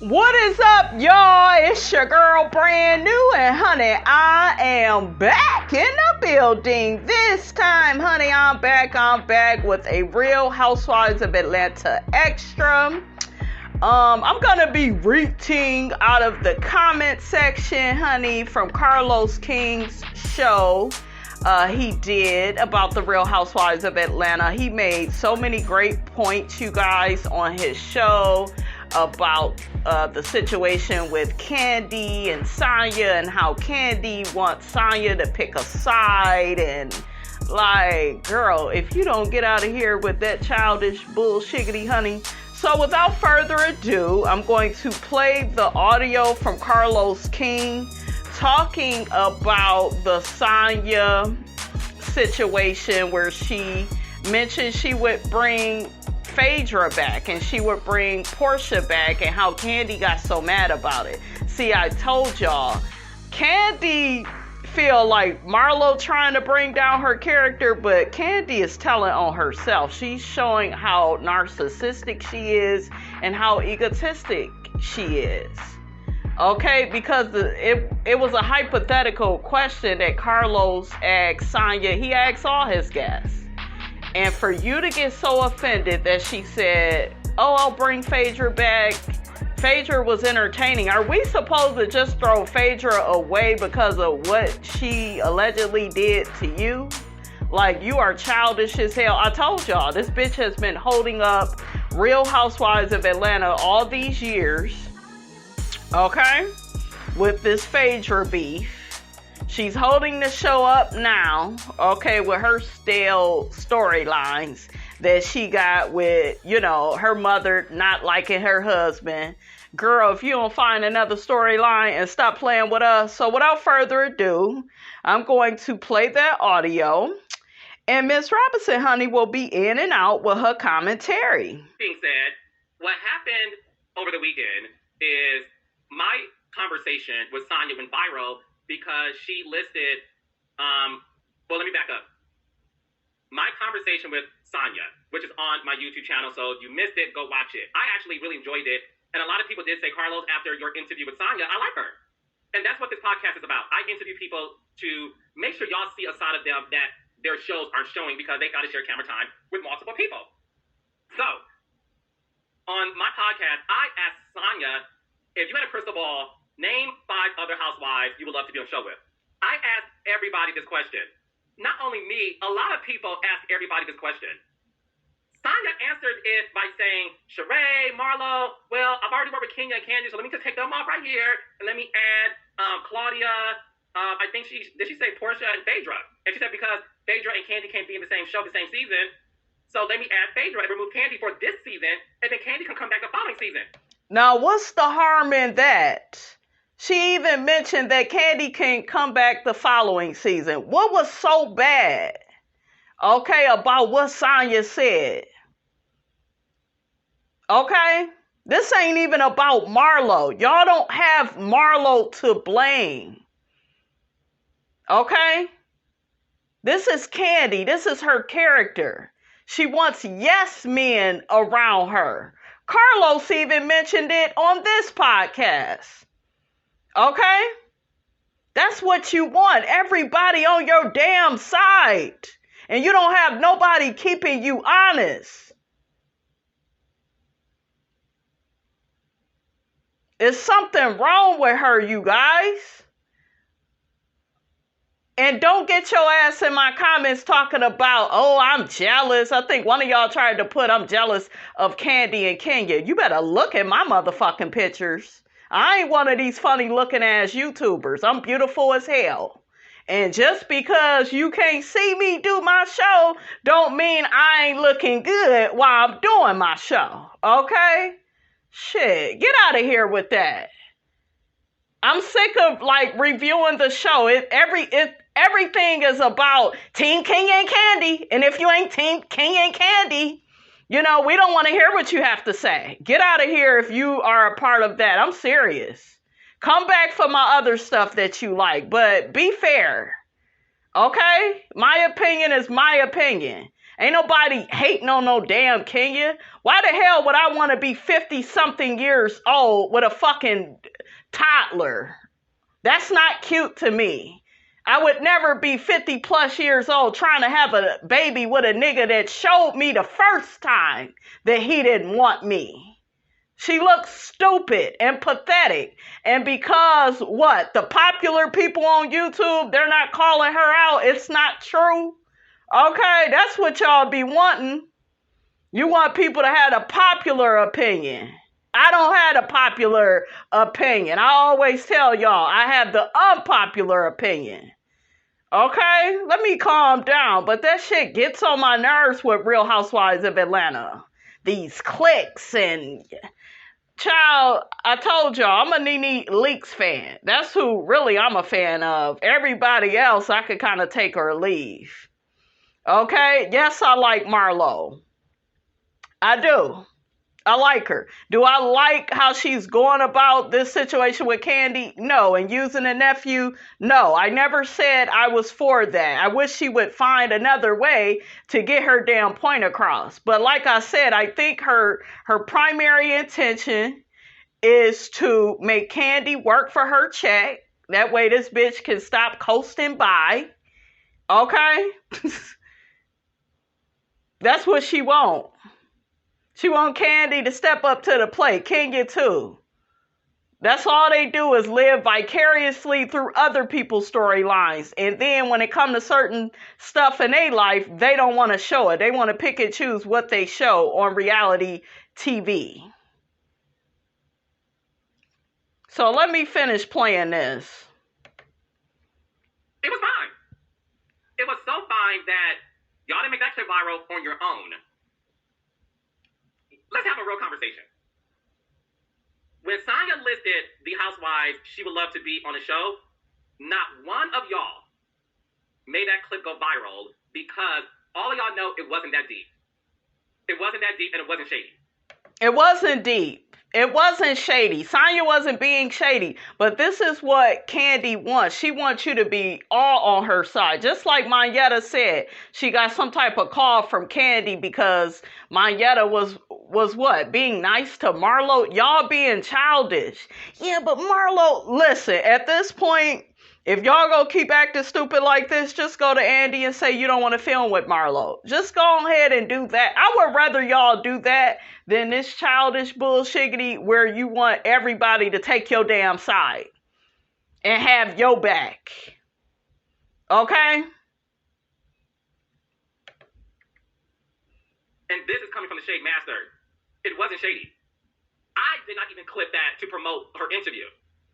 What is up, y'all? It's your girl, brand new, and honey, I am back in the building. This time, honey, I'm back with a Real Housewives of Atlanta extra. I'm gonna be reading out of the comment section, honey, from Carlos King's show. He did about the Real Housewives of Atlanta. He made so many great points, you guys, on his show about the situation with Kandi and Sanya and how Kandi wants Sanya to pick a side, and like, girl, if you don't get out of here with that childish bullshiggity, honey. So without further ado, I'm going to play the audio from Carlos King talking about the Sanya situation where she mentioned she would bring Phaedra back and she would bring Portia back, and how Kandi got so mad about it. See, I told y'all, Kandi feel like Marlo trying to bring down her character, but Kandi is telling on herself. She's showing how narcissistic she is and how egotistic she is. Okay, because it was a hypothetical question that Carlos asked Sanya. He asked all his guests. And for you to get so offended that she said, oh, I'll bring Phaedra back. Phaedra was entertaining. Are we supposed to just throw Phaedra away because of what she allegedly did to you? Like, you are childish as hell. I told y'all, this bitch has been holding up Real Housewives of Atlanta all these years. Okay? With this Phaedra beef. She's holding the show up now, okay, with her stale storylines that she got with, her mother not liking her husband. Girl, if you don't find another storyline and stop playing with us. So without further ado, I'm going to play that audio. And Miss Robinson, honey, will be in and out with her commentary. Being said, what happened over the weekend is my conversation with Sanya went viral because she listed, let me back up. My conversation with Sanya, which is on my YouTube channel, so if you missed it, go watch it. I actually really enjoyed it. And a lot of people did say, Carlos, after your interview with Sanya, I like her. And that's what this podcast is about. I interview people to make sure y'all see a side of them that their shows aren't showing because they got to share camera time with multiple people. So, on my podcast, I asked Sanya, if you had a crystal ball, name 5 other housewives you would love to be on a show with. I asked everybody this question. Not only me, a lot of people ask everybody this question. Sanya answered it by saying, Sheree, Marlo, well, I've already worked with Kenya and Kandi, so let me just take them off right here, and let me add Claudia, I think did she say Portia and Phaedra? And she said because Phaedra and Kandi can't be in the same show the same season, so let me add Phaedra and remove Kandi for this season, and then Kandi can come back the following season. Now, what's the harm in that? She even mentioned that Kandi can come back the following season. What was so bad, okay, about what Sanya said? Okay? This ain't even about Marlo. Y'all don't have Marlo to blame. Okay? This is Kandi. This is her character. She wants yes men around her. Carlos even mentioned it on this podcast. Okay? That's what you want. Everybody on your damn side. And you don't have nobody keeping you honest. Is something wrong with her, you guys? And don't get your ass in my comments talking about, oh, I'm jealous. I think one of y'all tried to put I'm jealous of Kandi and Kenya. You better look at my motherfucking pictures. I ain't one of these funny looking ass YouTubers. I'm beautiful as hell. And just because you can't see me do my show, don't mean I ain't looking good while I'm doing my show. Okay? Shit, get out of here with that. I'm sick of reviewing the show. Everything is about Team Kenya and Kandi. And if you ain't Team Kenya and Kandi, we don't want to hear what you have to say. Get out of here if you are a part of that. I'm serious. Come back for my other stuff that you like, but be fair. Okay? My opinion is my opinion. Ain't nobody hating on no damn Kenya. Why the hell would I want to be 50-something years old with a fucking toddler? That's not cute to me. I would never be 50 plus years old trying to have a baby with a nigga that showed me the first time that he didn't want me. She looks stupid and pathetic. And because what? The popular people on YouTube, they're not calling her out. It's not true. Okay, that's what y'all be wanting. You want people to have a popular opinion. I don't have a popular opinion. I always tell y'all, I have the unpopular opinion. Okay, let me calm down. But that shit gets on my nerves with Real Housewives of Atlanta. These cliques and... Child, I told y'all, I'm a Nene Leakes fan. That's who really I'm a fan of. Everybody else, I could kind of take or leave. Okay? Yes, I like Marlo. I do. I like her. Do I like how she's going about this situation with Kandi? No. And using a nephew? No. I never said I was for that. I wish she would find another way to get her damn point across. But like I said, I think her primary intention is to make Kandi work for her check. That way this bitch can stop coasting by. Okay? That's what she wants. She want Kandi to step up to the plate. Kenya too. That's all they do is live vicariously through other people's storylines. And then when it comes to certain stuff in their life, they don't want to show it. They want to pick and choose what they show on reality TV. So let me finish playing this. It was fine. It was so fine that y'all didn't make that clip viral on your own. Let's have a real conversation. When Sanya listed the housewives she would love to be on the show, not one of y'all made that clip go viral because all of y'all know it wasn't that deep. It wasn't that deep and it wasn't shady. It wasn't deep. It wasn't shady. Sanya wasn't being shady. But this is what Kandi wants. She wants you to be all on her side. Just like Monyetta said, she got some type of call from Kandi because Monyetta was what? Being nice to Marlo? Y'all being childish. Yeah, but Marlo, listen, at this point, if y'all gonna keep acting stupid like this, just go to Andy and say you don't want to film with Marlo. Just go ahead and do that. I would rather y'all do that than this childish bullshiggity where you want everybody to take your damn side and have your back. Okay? And this is coming from the Shade Master. It wasn't shady. I did not even clip that to promote her interview.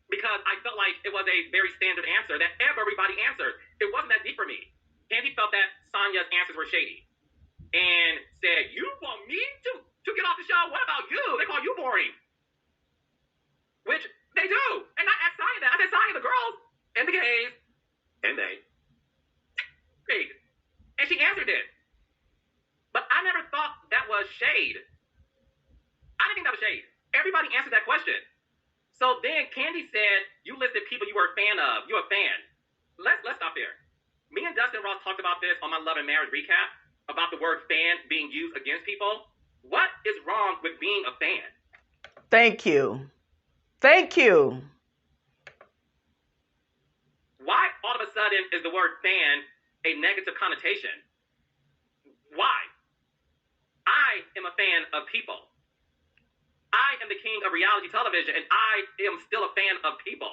Because I felt like it was a very standard answer that everybody answered. It wasn't that deep for me. Kandi felt that Sanya's answers were shady. And said, you want me to get off the show? What about you? They call you boring. Which they do. And I asked Sanya that. I said, Sanya, the girls and the gays and they. And she answered it. But I never thought that was shade. I didn't think that was shade. Everybody answered that question. So then Kandi said, you listed people you were a fan of. You're a fan. Let's stop there. Me and Dustin Ross talked about this on my Love and Marriage recap, about the word fan being used against people. What is wrong with being a fan? Thank you. Thank you. Why all of a sudden is the word fan a negative connotation? Why? I am a fan of people. I am the king of reality television, and I am still a fan of people.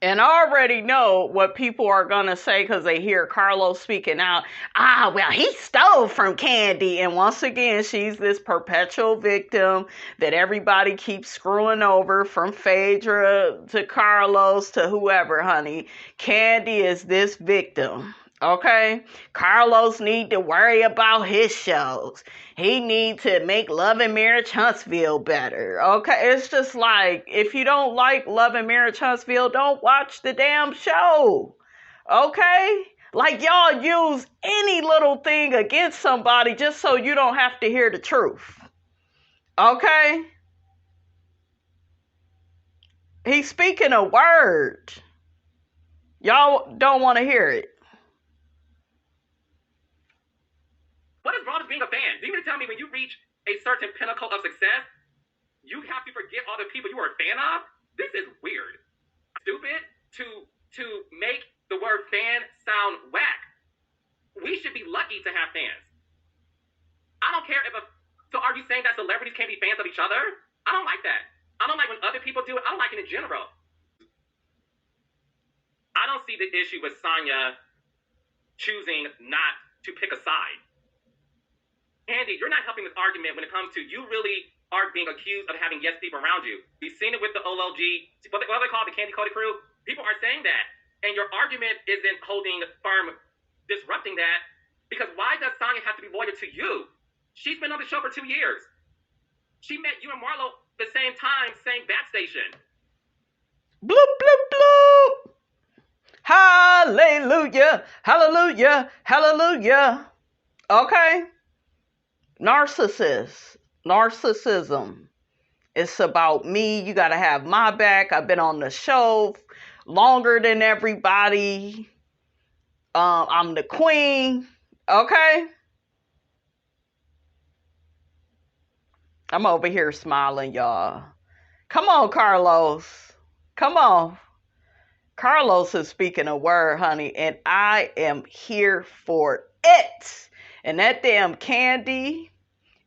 And I already know what people are going to say because they hear Carlos speaking out. Well, he stole from Kandi. And once again, she's this perpetual victim that everybody keeps screwing over, from Phaedra to Carlos to whoever, honey. Kandi is this victim. Okay? Carlos need to worry about his shows. He need to make Love and Marriage Huntsville better. Okay? It's just like, if you don't like Love and Marriage Huntsville, don't watch the damn show. Okay? Like, y'all use any little thing against somebody just so you don't have to hear the truth. Okay? He's speaking a word. Y'all don't want to hear it. What is wrong being a fan. Do you mean to tell me when you reach a certain pinnacle of success, you have to forget all the people you were a fan of? This is weird. Stupid to make the word fan sound whack. We should be lucky to have fans. I don't care so are you saying that celebrities can't be fans of each other? I don't like that. I don't like when other people do it. I don't like it in general. I don't see the issue with Sanya choosing not to pick a side. Kandi, you're not helping this argument when it comes to you really are being accused of having yes people around you. We've seen it with the OLG, what they call the Kandi Cody crew. People are saying that. And your argument isn't holding firm, disrupting that. Because why does Sanya have to be loyal to you? She's been on the show for 2 years. She met you and Marlo the same time, same bat station. Bloop, bloop, bloop. Hallelujah. Hallelujah. Hallelujah. Okay. Narcissism. It's about me. You got to have my back. I've been on the show longer than everybody. I'm the queen. Okay. I'm over here smiling, y'all. Come on, Carlos. Come on. Carlos is speaking a word, honey, and I am here for it. And that damn Kandi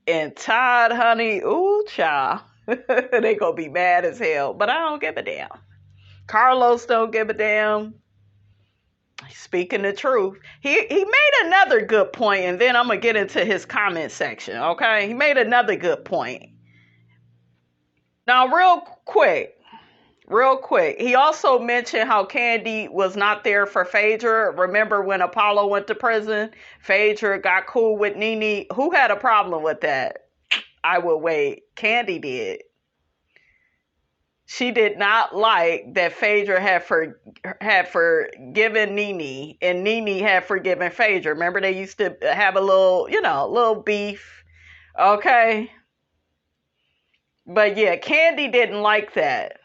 and Todd, honey, ooh, child. They gonna be mad as hell, but I don't give a damn. Carlos don't give a damn. He's speaking the truth. He made another good point, and then I'm gonna get into his comment section, okay? He made another good point. Now, real quick, he also mentioned how Kandi was not there for Phaedra. Remember when Apollo went to prison? Phaedra got cool with Nene. Who had a problem with that? I will wait. Kandi did. She did not like that Phaedra had forgiven Nene, and Nene had forgiven Phaedra. Remember they used to have a little beef. Okay. But yeah, Kandi didn't like that.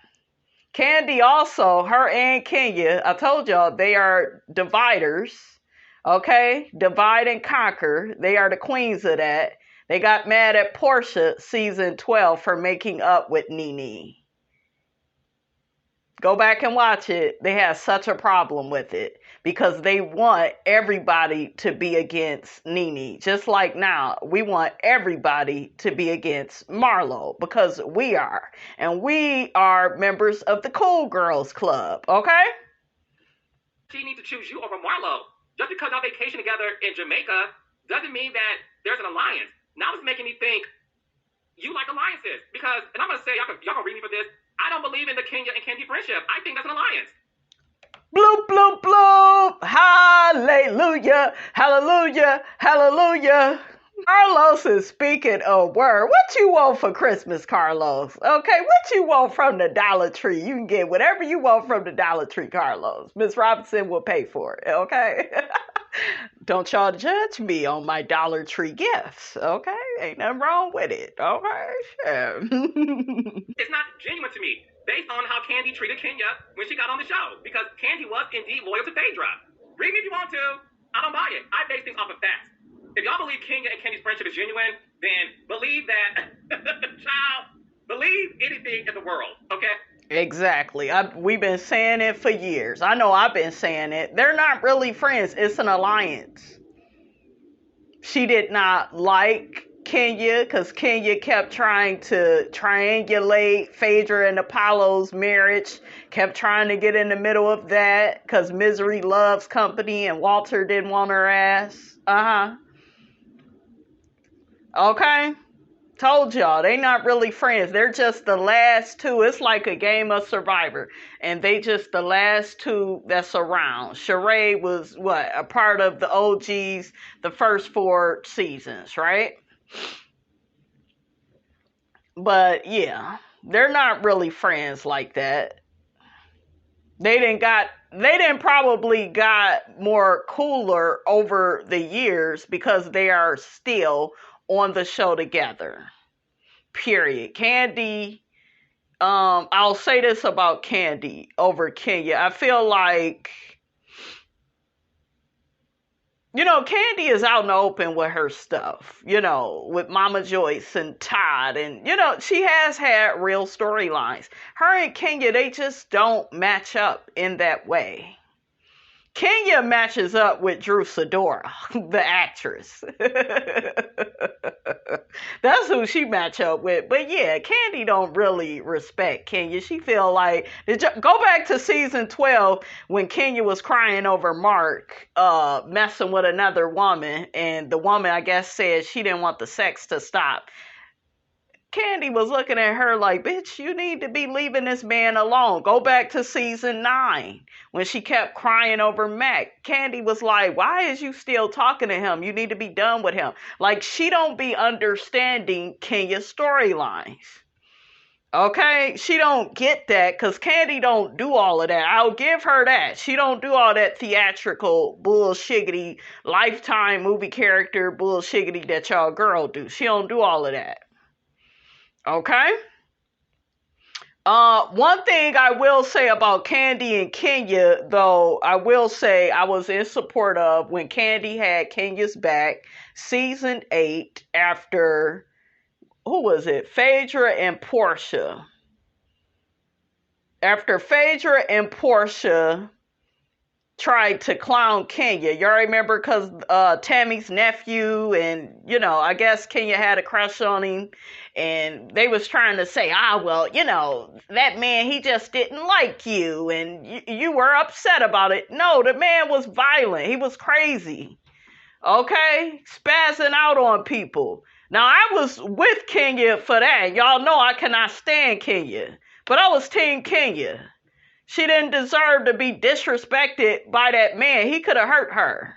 Kandi also, her and Kenya, I told y'all, they are dividers. Okay? Divide and conquer. They are the queens of that. They got mad at Portia season 12 for making up with Nene. Go back and watch it. They had such a problem with it because they want everybody to be against Nene. Just like now, we want everybody to be against Marlo because we are. And we are members of the Cool Girls Club, okay? She needs to choose you over Marlo. Just because y'all vacation together in Jamaica doesn't mean that there's an alliance. Now it's making me think you like alliances. Because, and I'm going to say, y'all can read me for this, I don't believe in the Kenya and Kandi friendship. I think that's an alliance. Bloop, bloop, bloop. Hallelujah. Hallelujah. Hallelujah. Carlos is speaking a word. What you want for Christmas, Carlos? Okay, what you want from the Dollar Tree? You can get whatever you want from the Dollar Tree, Carlos. Miss Robinson will pay for it, okay? Don't y'all judge me on my Dollar Tree gifts, okay? Ain't nothing wrong with it, okay? Sure. It's not genuine to me, based on how Kandi treated Kenya when she got on the show, because Kandi was indeed loyal to Phaedra. Read me if you want to. I don't buy it. I base things off of facts. If y'all believe Kenya and Kandi's friendship is genuine, then believe that, child, believe anything in the world, okay? Exactly. We've been saying it for years. I know I've been saying it. They're not really friends. It's an alliance. She did not like Kenya because Kenya kept trying to triangulate Phaedra and Apollo's marriage, kept trying to get in the middle of that because Misery loves company and Walter didn't want her ass. Okay? Told y'all, they not really friends. They're just the last two. It's like a game of Survivor. And they just the last two that's around. Sheree was, a part of the OGs the first 4 seasons, right? But, yeah. They're not really friends like that. They didn't probably got more cooler over the years because they are still on the show together. Period. Kandi, I'll say this about Kandi over Kenya. I feel like, Kandi is out in the open with her stuff, with Mama Joyce and Todd. And, she has had real storylines. Her and Kenya, they just don't match up in that way. Kenya matches up with Drew Sidora, the actress. That's who she match up with. But yeah, Kandi don't really respect Kenya. She feel like, go back to season 12 when Kenya was crying over Mark messing with another woman. And the woman, I guess, said she didn't want the sex to stop. Kandi was looking at her like, bitch, you need to be leaving this man alone. Go back to season 9 when she kept crying over Mac. Kandi was like, why is you still talking to him? You need to be done with him. Like, she don't be understanding Kenya's storylines. Okay? She don't get that because Kandi don't do all of that. I'll give her that. She don't do all that theatrical bullshiggity, Lifetime movie character bullshiggity that y'all girl do. She don't do all of that. Okay? One thing I will say about Kandi and Kenya, though, I will say I was in support of when Kandi had Kenya's back, season 8, after, who was it? Phaedra and Portia. After Phaedra and Portia tried to clown Kenya. Y'all remember because Tammy's nephew and, I guess Kenya had a crush on him. And they was trying to say, that man, he just didn't like you. And you were upset about it. No, the man was violent. He was crazy. Okay? Spazzing out on people. Now, I was with Kenya for that. Y'all know I cannot stand Kenya. But I was team Kenya. She didn't deserve to be disrespected by that man. He could have hurt her.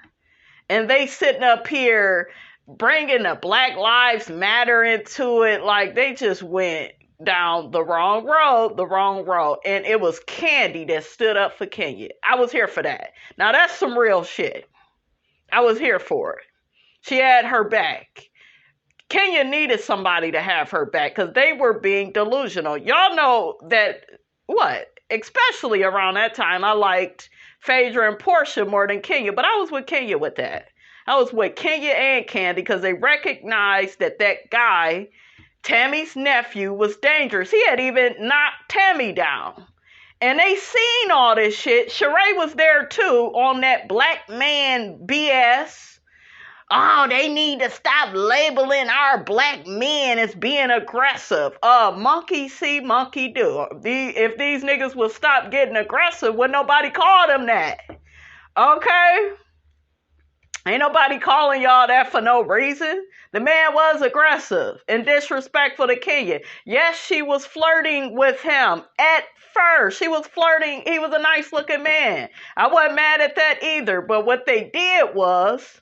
And they sitting up here bringing the Black Lives Matter into it. Like, they just went down the wrong road. And it was Kandi that stood up for Kenya. I was here for that. Now, that's some real shit. I was here for it. She had her back. Kenya needed somebody to have her back because they were being delusional. Y'all know that, especially around that time, I liked Phaedra and Portia more than Kenya, but I was with Kenya with that. I was with Kenya and Kandi because they recognized that guy, Tammy's nephew, was dangerous. He had even knocked Tammy down. And they seen all this shit. Sheree was there too on that black man BS. Oh, they need to stop labeling our black men as being aggressive. Monkey see, monkey do. If these niggas will stop getting aggressive, would nobody call them that? Okay? Ain't nobody calling y'all that for no reason. The man was aggressive and disrespectful to Kenya. Yes, she was flirting with him at first. She was flirting. He was a nice looking man. I wasn't mad at that either. But what they did was,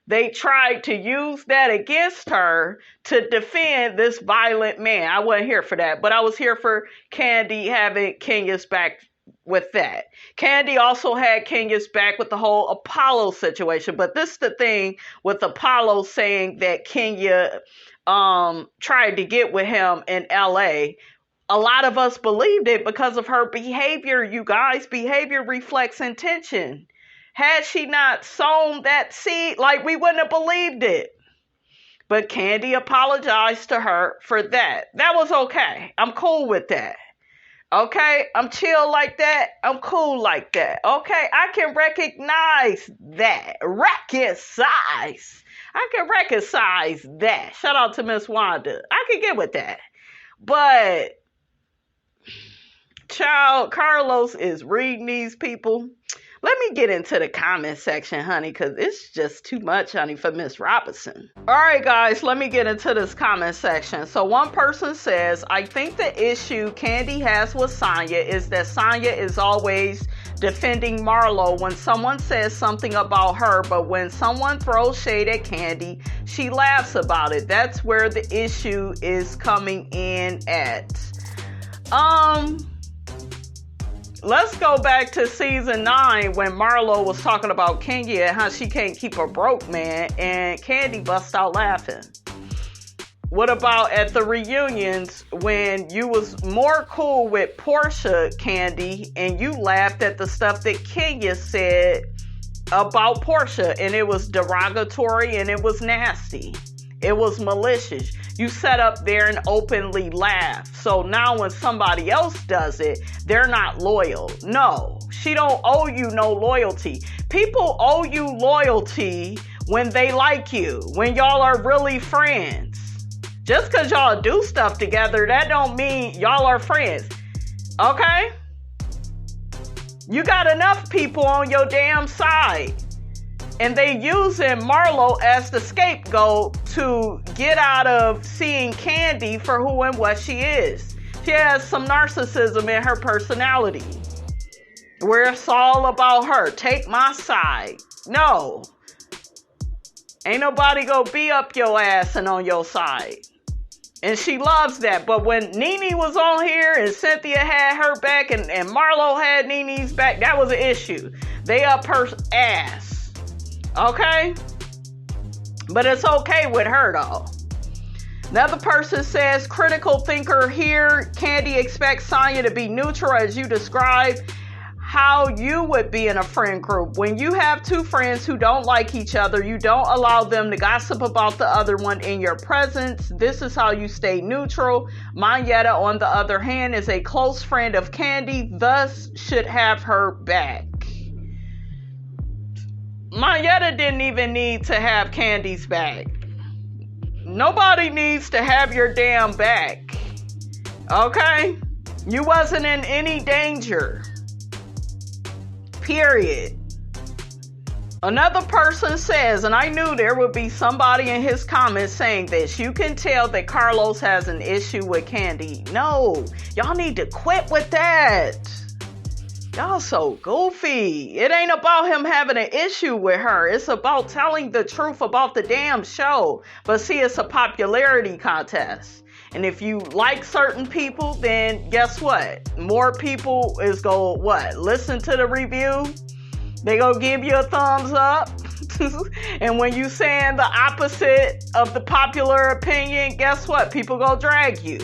they tried to use that against her to defend this violent man. I wasn't here for that, but I was here for Kandi having Kenya's back with that. Kandi also had Kenya's back with the whole Apollo situation, but this is the thing with Apollo saying that Kenya tried to get with him in LA. A lot of us believed it because of her behavior, you guys. Behavior reflects intention. Had she not sown that seed, we wouldn't have believed it. But Kandi apologized to her for that. That was okay. I'm cool with that. Okay? I'm chill like that. I'm cool like that. Okay? I can recognize that. I can recognize that. Shout out to Miss Wanda. I can get with that. But, child, Carlos is reading these people. Let me get into the comment section, honey, because it's just too much, honey, for Miss Robinson. All right, guys, let me get into this comment section. So one person says, I think the issue Kandi has with Sanya is that Sanya is always defending Marlo when someone says something about her, but when someone throws shade at Kandi, she laughs about it. That's where the issue is coming in at. Let's go back to season 9 when Marlo was talking about Kenya and how she can't keep a broke man, and Kandi bust out laughing. What about at the reunions when you was more cool with Portia, Kandi, and you laughed at the stuff that Kenya said about Portia, and it was derogatory and it was nasty. It was malicious. You sat up there and openly laughed. So now when somebody else does it, they're not loyal. No, she don't owe you no loyalty. People owe you loyalty when they like you, when y'all are really friends. Just because y'all do stuff together, that don't mean y'all are friends. Okay? You got enough people on your damn side. And they using Marlo as the scapegoat to get out of seeing Kandi for who and what she is. She has some narcissism in her personality, where it's all about her. Take my side. No. Ain't nobody gonna be up your ass and on your side. And she loves that. But when Nene was on here and Cynthia had her back and Marlo had Nene's back, that was an issue. They up her ass. Okay? But it's okay with her though. Another person says, critical thinker here. Kandi expects Sanya to be neutral as you described how you would be in a friend group. When you have two friends who don't like each other, you don't allow them to gossip about the other one in your presence. This is how you stay neutral. Mayetta, on the other hand, is a close friend of Kandi, thus should have her back. Mayetta didn't even need to have Kandi's back. Nobody needs to have your damn back. Okay? You wasn't in any danger. Period. Another person says, and I knew there would be somebody in his comments saying this, you can tell that Carlos has an issue with Kandi. No, y'all need to quit with that. Y'all so goofy. It ain't about him having an issue with her. It's about telling the truth about the damn show. But see, it's a popularity contest. And if you like certain people, then guess what? More people is going what? Listen to the review. They gonna give you a thumbs up. And when you saying the opposite of the popular opinion, guess what? People gonna drag you.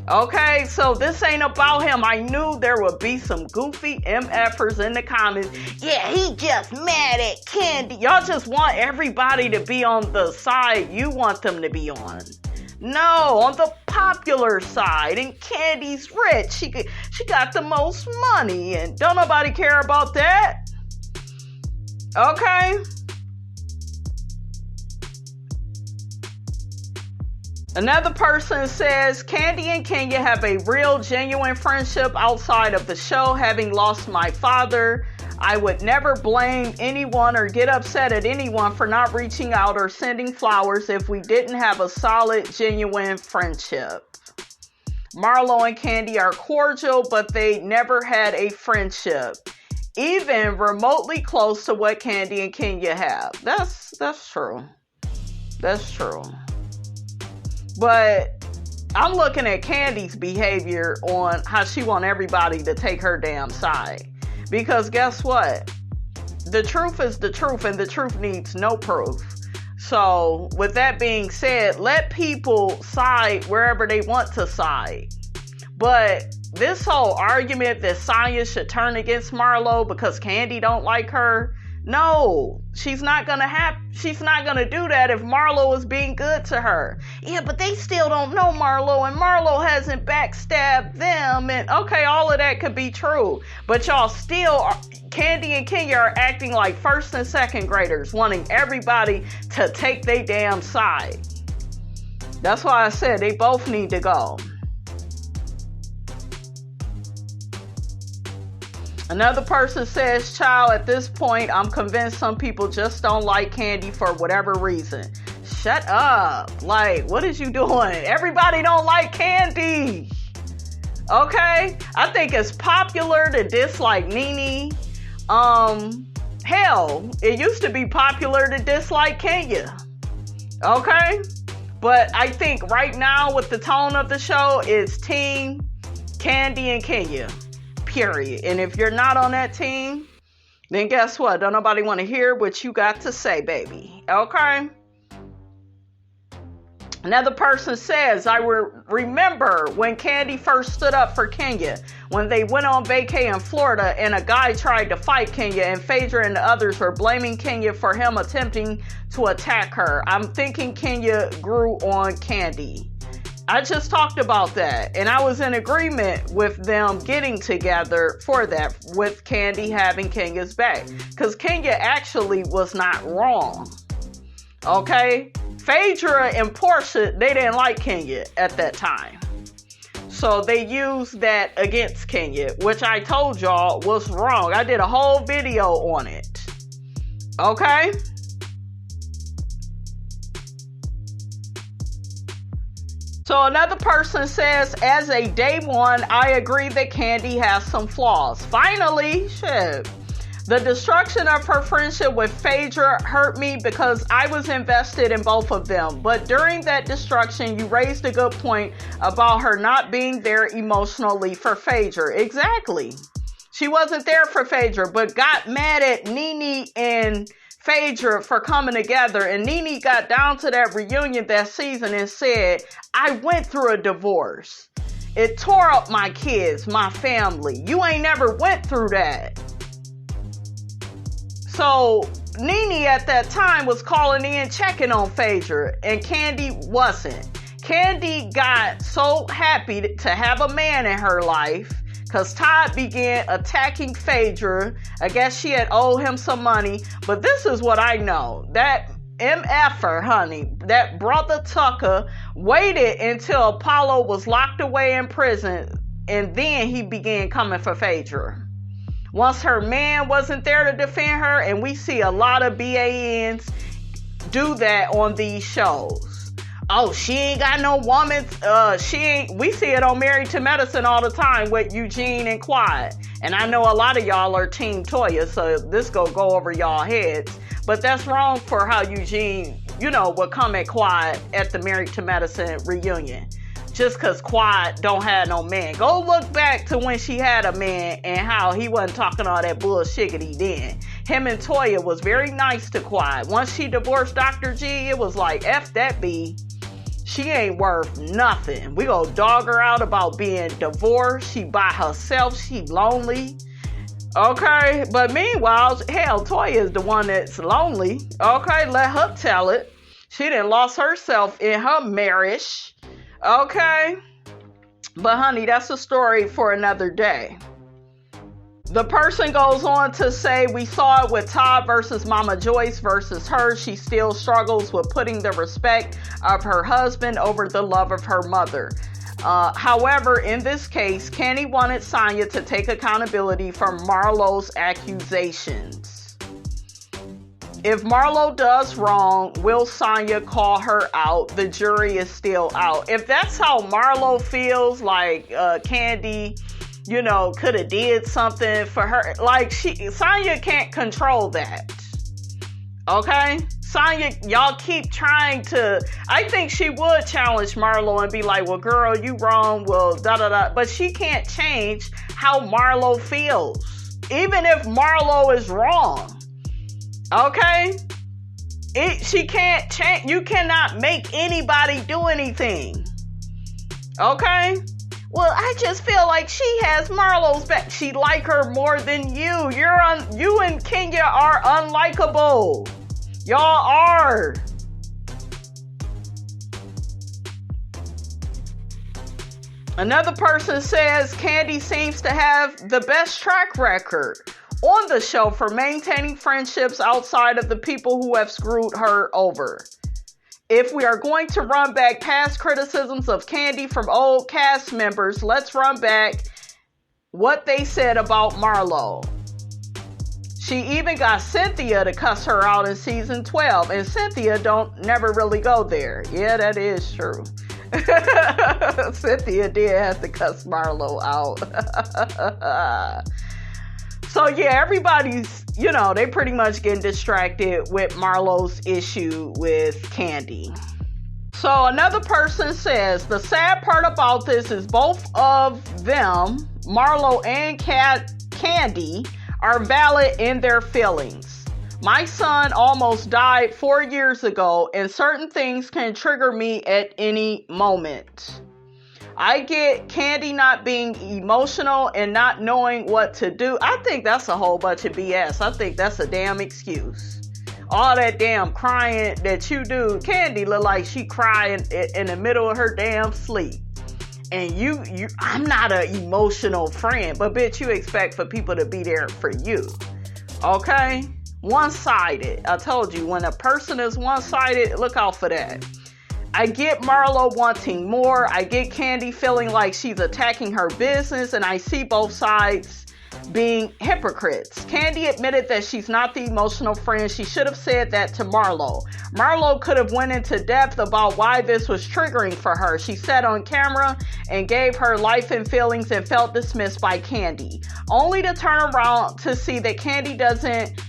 Okay, so this ain't about him. I knew there would be some goofy MFers in the comments. Yeah, he just mad at Kandi. Y'all just want everybody to be on the side you want them to be on. No, on the popular side. And Kandi's rich. She got the most money. And don't nobody care about that. Okay? Another person says, Kandi and Kenya have a real, genuine friendship outside of the show. Having lost my father, I would never blame anyone or get upset at anyone for not reaching out or sending flowers if we didn't have a solid, genuine friendship. Marlo and Kandi are cordial, but they never had a friendship, even remotely close to what Kandi and Kenya have. That's true. That's true. But I'm looking at Kandi's behavior on how she want everybody to take her damn side. Because guess what? The truth is the truth, and the truth needs no proof. So with that being said, let people side wherever they want to side. But this whole argument that Sanya should turn against Marlo because Kandi don't like her, no, she's not gonna do that if Marlo is being good to her. Yeah, but they still don't know Marlo, and Marlo hasn't backstabbed them, and okay, all of that could be true. But y'all still Kandi and Kenya are acting like first and second graders, wanting everybody to take their damn side. That's why I said they both need to go. Another person says, child, at this point, I'm convinced some people just don't like Kandi for whatever reason. Shut up. Like, what is you doing? Everybody don't like Kandi. Okay? I think it's popular to dislike Nene. Hell, it used to be popular to dislike Kenya. Okay? But I think right now with the tone of the show, it's team Kandi and Kenya. Period. And if you're not on that team, then guess what? Don't nobody want to hear what you got to say, baby. Okay? Another person says, I remember when Kandi first stood up for Kenya, when they went on vacay in Florida and a guy tried to fight Kenya, and Phaedra and the others were blaming Kenya for him attempting to attack her. I'm thinking Kenya grew on Kandi. I just talked about that, and I was in agreement with them getting together for that, with Kandi having Kenya's back, because Kenya actually was not wrong. Okay? Phaedra and Portia, they didn't like Kenya at that time. So they used that against Kenya, which I told y'all was wrong. I did a whole video on it. Okay? So another person says, as a day one, I agree that Kandi has some flaws. Finally, shit. The destruction of her friendship with Phaedra hurt me because I was invested in both of them. But during that destruction, you raised a good point about her not being there emotionally for Phaedra. Exactly. She wasn't there for Phaedra, but got mad at Nene and Phaedra for coming together. And Nene got down to that reunion that season and said, I went through a divorce. It tore up my kids, my family. You ain't never went through that. So Nene at that time was calling in, checking on Phaedra, and Kandi wasn't. Kandi got so happy to have a man in her life because Todd began attacking Phaedra. I guess she had owed him some money. But this is what I know. That MFer, honey, that brother Tucker waited until Apollo was locked away in prison, and then he began coming for Phaedra. Once her man wasn't there to defend her, and we see a lot of BANs do that on these shows. Oh, she ain't got no woman. We see it on Married to Medicine all the time with Eugene and Quiet. And I know a lot of y'all are Team Toya, so this go over y'all heads. But that's wrong for how Eugene, would come at Quiet at the Married to Medicine reunion. Just because Quiet don't have no man. Go look back to when she had a man and how he wasn't talking all that bullshiggity then. Him and Toya was very nice to Quiet. Once she divorced Dr. G, it was like, F that B. She ain't worth nothing. We gonna dog her out about being divorced. She by herself. She lonely. Okay? But meanwhile, hell, Toya is the one that's lonely. Okay? Let her tell it. She done lost herself in her marriage. Okay, but honey, that's a story for another day. The person goes on to say, we saw it with Todd versus Mama Joyce versus her. She still struggles with putting the respect of her husband over the love of her mother. However, in this case, Kandi wanted Sanya to take accountability for Marlo's accusations. If Marlo does wrong, will Sanya call her out? The jury is still out. If that's how Marlo feels, like Kandi, could have did something for her. Like Sanya can't control that. Okay? Sanya, y'all keep trying to. I think she would challenge Marlo and be like, well, girl, you wrong. Well, da-da-da. But she can't change how Marlo feels. Even if Marlo is wrong. Okay? She can't change. You cannot make anybody do anything. Okay? Well, I just feel like she has Marlo's back. She like her more than you. You and Kenya are unlikable. Y'all are. Another person says Kandi seems to have the best track record on the show for maintaining friendships outside of the people who have screwed her over. If we are going to run back past criticisms of Kandi from old cast members, let's run back what they said about Marlo. She even got Cynthia to cuss her out in season 12, and Cynthia never really go there. Yeah, that is true. Cynthia did have to cuss Marlo out. So yeah, everybody's, they pretty much getting distracted with Marlo's issue with Kandi. So another person says, the sad part about this is both of them, Marlo and Kandi, are valid in their feelings. My son almost died 4 years ago, and certain things can trigger me at any moment. I get Kandi not being emotional and not knowing what to do. I think that's a whole bunch of BS. I think that's a damn excuse. All that damn crying that you do. Kandi look like she crying in the middle of her damn sleep. And I'm not an emotional friend, but bitch, you expect for people to be there for you. Okay? One-sided. I told you, when a person is one-sided, look out for that. I get Marlo wanting more. I get Kandi feeling like she's attacking her business, and I see both sides being hypocrites. Kandi admitted that she's not the emotional friend. She should have said that to Marlo. Marlo could have went into depth about why this was triggering for her. She sat on camera and gave her life and feelings and felt dismissed by Kandi, only to turn around to see that Kandi doesn't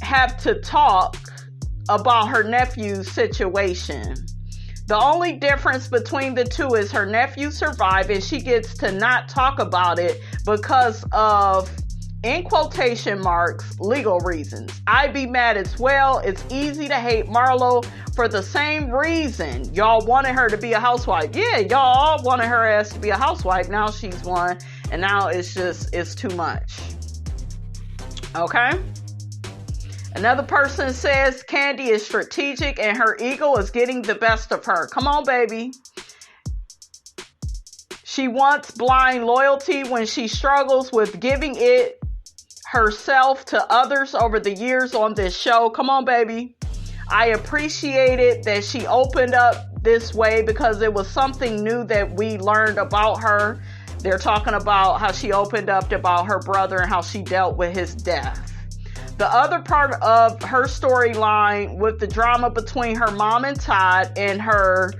have to talk about her nephew's situation. The only difference between the two is her nephew survived and she gets to not talk about it because of, in quotation marks, legal reasons. I'd be mad as well. It's easy to hate Marlo for the same reason. Y'all wanted her to be a housewife. Yeah, y'all all wanted her ass to be a housewife. Now she's one, and now it's too much. Okay? Another person says Kandi is strategic and her ego is getting the best of her. Come on, baby. She wants blind loyalty when she struggles with giving it herself to others over the years on this show. Come on, baby. I appreciated that she opened up this way because it was something new that we learned about her. They're talking about how she opened up about her brother and how she dealt with his death. The other part of her storyline with the drama between her mom and Todd and her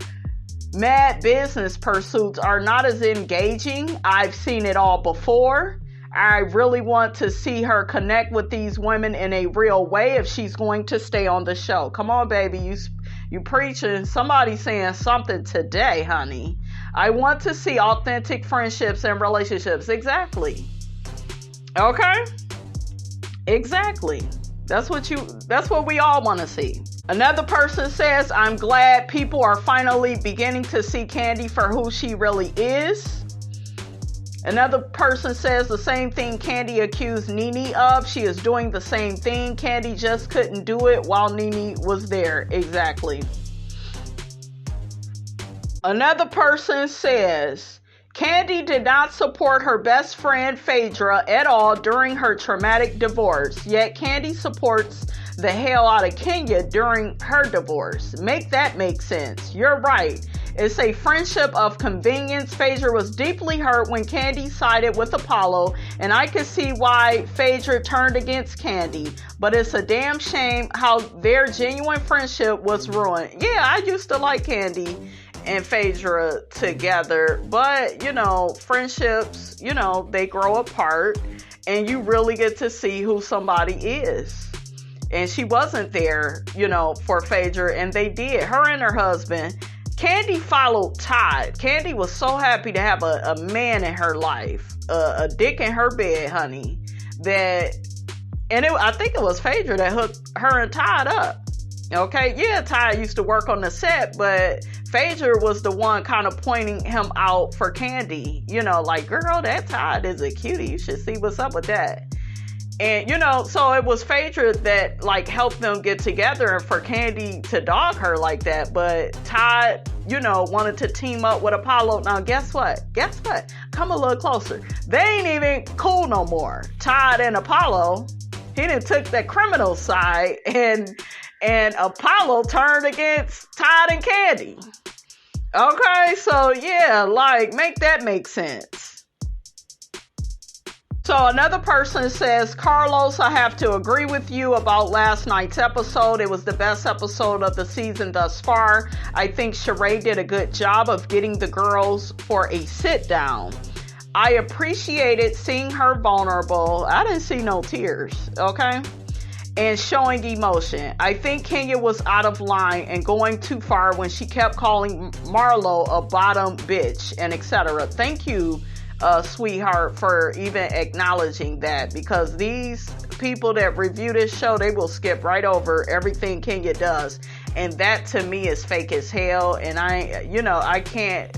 mad business pursuits are not as engaging. I've seen it all before. I really want to see her connect with these women in a real way if she's going to stay on the show. Come on, baby. You preaching. Somebody saying something today, honey. I want to see authentic friendships and relationships. Exactly. Okay? Exactly. That's what we all want to see. Another person says, I'm glad people are finally beginning to see Kandi for who she really is. Another person says the same thing Kandi accused Nene of. She is doing the same thing. Kandi just couldn't do it while Nene was there. Exactly. Another person says, Kandi did not support her best friend Phaedra at all during her traumatic divorce, yet Kandi supports the hell out of Kenya during her divorce. Make that make sense. You're right. It's a friendship of convenience. Phaedra was deeply hurt when Kandi sided with Apollo, and I could see why Phaedra turned against Kandi, but it's a damn shame how their genuine friendship was ruined. Yeah, I used to like Kandi and Phaedra together, but friendships, they grow apart and you really get to see who somebody is. And she wasn't there, for Phaedra, and they did. Her and her husband. Kandi followed Todd. Kandi was so happy to have a man in her life, a dick in her bed, honey, I think it was Phaedra that hooked her and Todd up. Okay, yeah, Todd used to work on the set, but Phaedra was the one kind of pointing him out for Kandi. Like, girl, that Todd is a cutie. You should see what's up with that. And, so it was Phaedra that, helped them get together and for Kandi to dog her like that. But Todd, wanted to team up with Apollo. Now, guess what? Come a little closer. They ain't even cool no more. Todd and Apollo, he done took the criminal side and Apollo turned against Todd and Kandi. Okay, so yeah, make that make sense. So another person says, Carlos, I have to agree with you about last night's episode. It was the best episode of the season thus far. I think Sheree did a good job of getting the girls for a sit down. I appreciated seeing her vulnerable. I didn't see no tears, okay? And showing emotion. I think Kenya was out of line and going too far when she kept calling Marlo a bottom bitch and etc. Thank you, sweetheart, for even acknowledging that, because these people that review this show, they will skip right over everything Kenya does. And that to me is fake as hell. And I can't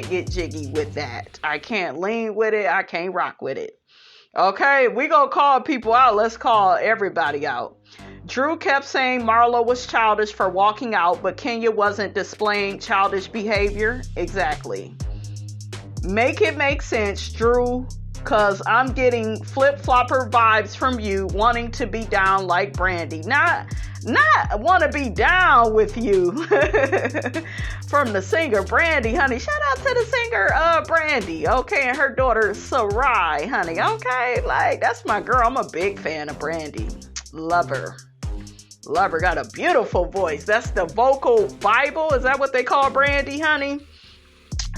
get jiggy with that. I can't lean with it. I can't rock with it. Okay, we gonna call people out. Let's call everybody out. Drew kept saying Marlo was childish for walking out, but Kenya wasn't displaying childish behavior. Exactly. Make it make sense, Drew, cause I'm getting flip-flopper vibes from you wanting to be down like Brandy. Not want to be down with you. From the singer Brandy, honey. Shout out to the singer Brandy, okay, and her daughter Sarai, honey, okay? Like, that's my girl. I'm a big fan of Brandy. Love her. Got a beautiful voice. That's the vocal Bible. Is that what they call Brandy, honey?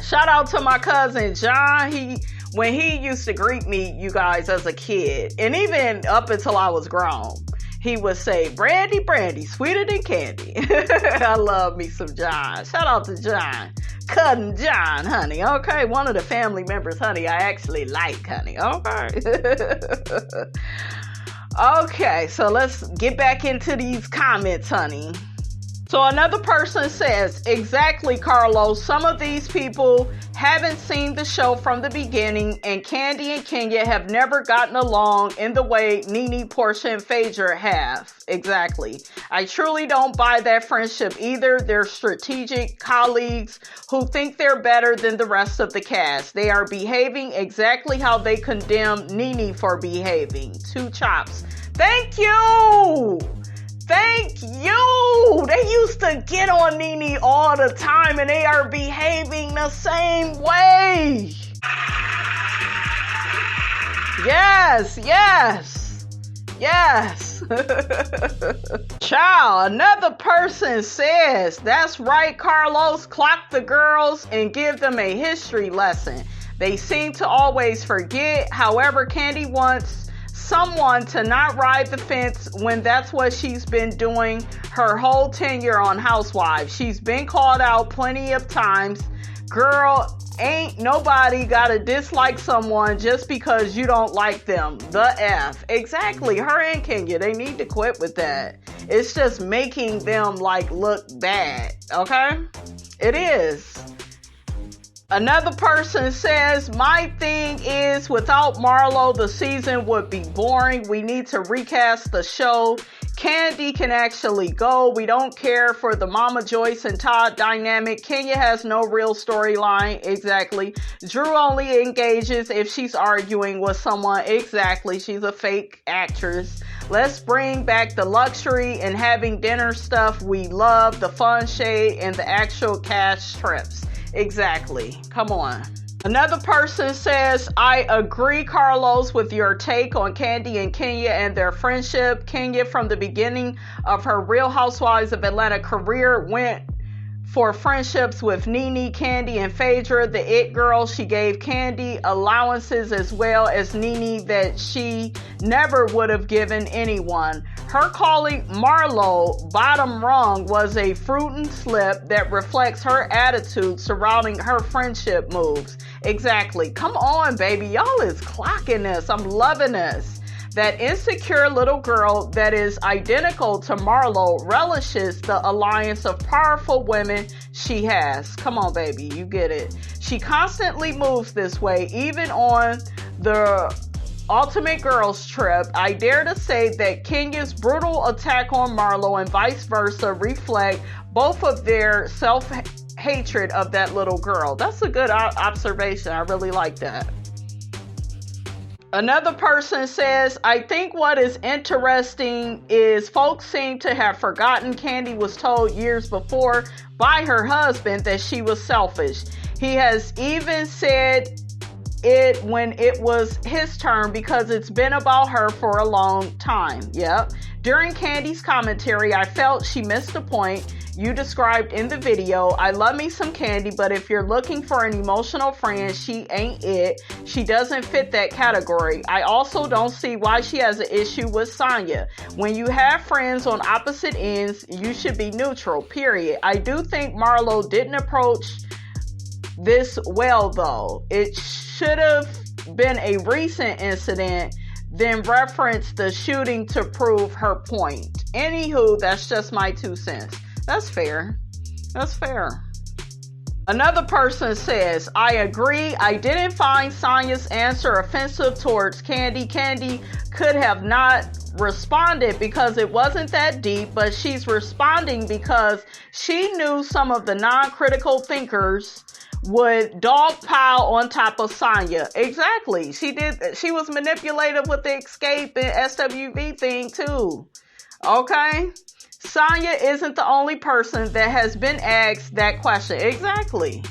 Shout out to my cousin John. When he used to greet me, you guys, as a kid, and even up until I was grown, he would say, Brandy, Brandy, sweeter than candy. I love me some John. Shout out to John. Cousin John, honey. Okay, one of the family members, honey, I actually like, honey. Okay. Okay, so let's get back into these comments, honey. So another person says, exactly, Carlos. Some of these people haven't seen the show from the beginning, and Kandi and Kenya have never gotten along in the way Nene, Portia, and Phaedra have. Exactly. I truly don't buy that friendship either. They're strategic colleagues who think they're better than the rest of the cast. They are behaving exactly how they condemn Nene for behaving. Two chops. Thank you! Thank you! They used to get on Nene all the time, and they are behaving the same way. Yes. Child, another person says, that's right, Carlos, clock the girls and give them a history lesson. They seem to always forget. However, Kandi wants someone to not ride the fence when that's what she's been doing her whole tenure on Housewives. She's been called out plenty of times. Girl, ain't nobody gotta dislike someone just because you don't like them. The F. Exactly. Her and Kenya, they need to quit with that. It's just making them look bad. Okay? It is. Another person says, my thing is, without Marlo, the season would be boring. We need to recast the show. Kandi can actually go. We don't care for the Mama Joyce and Todd dynamic. Kenya has no real storyline. Exactly. Drew only engages if she's arguing with someone. Exactly. She's a fake actress. Let's bring back the luxury and having dinner stuff we love, the fun shade, and the actual cash trips. Exactly. Come on. Another person says, I agree, Carlos, with your take on Kandi and Kenya and their friendship. Kenya, from the beginning of her Real Housewives of Atlanta career, went for friendships with Nene, Kandi, and Phaedra, the it girl. She gave Kandi allowances as well as Nene that she never would have given anyone. Her calling Marlo bottom rung was a fruit and slip that reflects her attitude surrounding her friendship moves. Exactly. Come on, baby. Y'all is clocking this. I'm loving this. That insecure little girl that is identical to Marlo relishes the alliance of powerful women she has. Come on, baby. You get it. She constantly moves this way, even on the Ultimate Girls Trip. I dare to say that Kenya's brutal attack on Marlo and vice versa reflect both of their self-hatred of that little girl. That's a good observation. I really like that. Another person says, I think what is interesting is folks seem to have forgotten Kandi was told years before by her husband that she was selfish. He has even said it when it was his turn because it's been about her for a long time. Yep. During Kandi's commentary, I felt she missed a point you described in the video. I love me some Kandi, but if you're looking for an emotional friend, she ain't it. She doesn't fit that category. I also don't see why she has an issue with Sanya. When you have friends on opposite ends, you should be neutral, period. I do think Marlo didn't approach this well, though. It should have been a recent incident then reference the shooting to prove her point. Anywho, that's just my 2 cents. That's fair. That's fair. Another person says, I agree. I didn't find Sanya's answer offensive towards Kandi. Kandi could have not responded because it wasn't that deep, but she's responding because she knew some of the non-critical thinkers would dogpile on top of Sanya. Exactly. She was manipulative with the escape and SWV thing too. Okay? Sanya isn't the only person that has been asked that question. Exactly.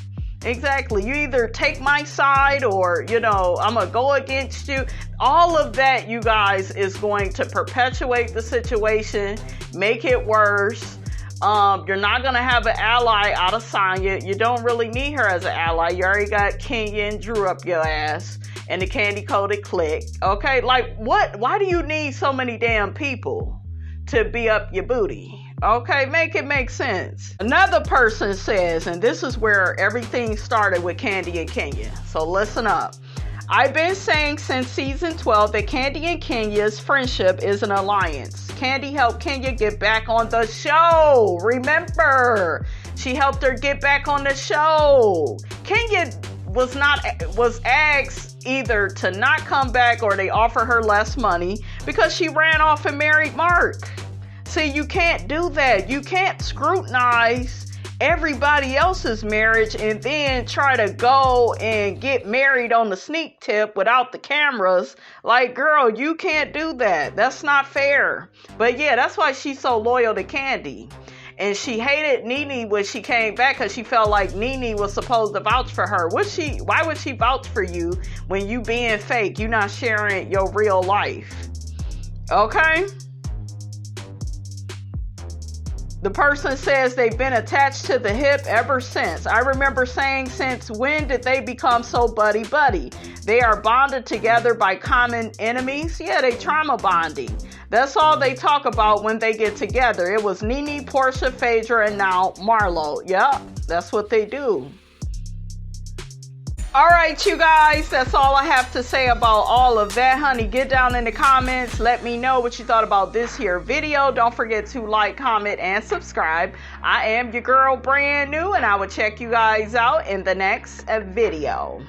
You either take my side or, I'm going to go against you. All of that, you guys, is going to perpetuate the situation, make it worse. You're not going to have an ally out of Sanya. You don't really need her as an ally. You already got Kenya and Drew up your ass and the Candy Coated Clique. Okay, like what? Why do you need so many damn people to be up your booty? Okay, make it make sense. Another person says, and this is where everything started with Kandi and Kenya. So listen up. I've been saying since season 12 that Kandi and Kenya's friendship is an alliance. Kandi helped Kenya get back on the show. Remember, she helped her get back on the show. Kenya was asked either to not come back or they offer her less money because she ran off and married Mark. See, you can't do that. You can't scrutinize everybody else's marriage and then try to go and get married on the sneak tip without the cameras. Like, girl, you can't do that. That's not fair. But yeah, that's why she's so loyal to Kandi. And she hated Nene when she came back because she felt like Nene was supposed to vouch for her. Why would she vouch for you when you being fake? You not sharing your real life. Okay? The person says they've been attached to the hip ever since. I remember saying, since when did they become so buddy-buddy? They are bonded together by common enemies. Yeah, they trauma bonding. That's all they talk about when they get together. It was Nene, Portia, Phaedra, and now Marlo. Yeah, that's what they do. All right, you guys, that's all I have to say about all of that, honey. Get down in the comments. Let me know what you thought about this here video. Don't forget to like, comment, and subscribe. I am your girl, brand new, and I will check you guys out in the next video.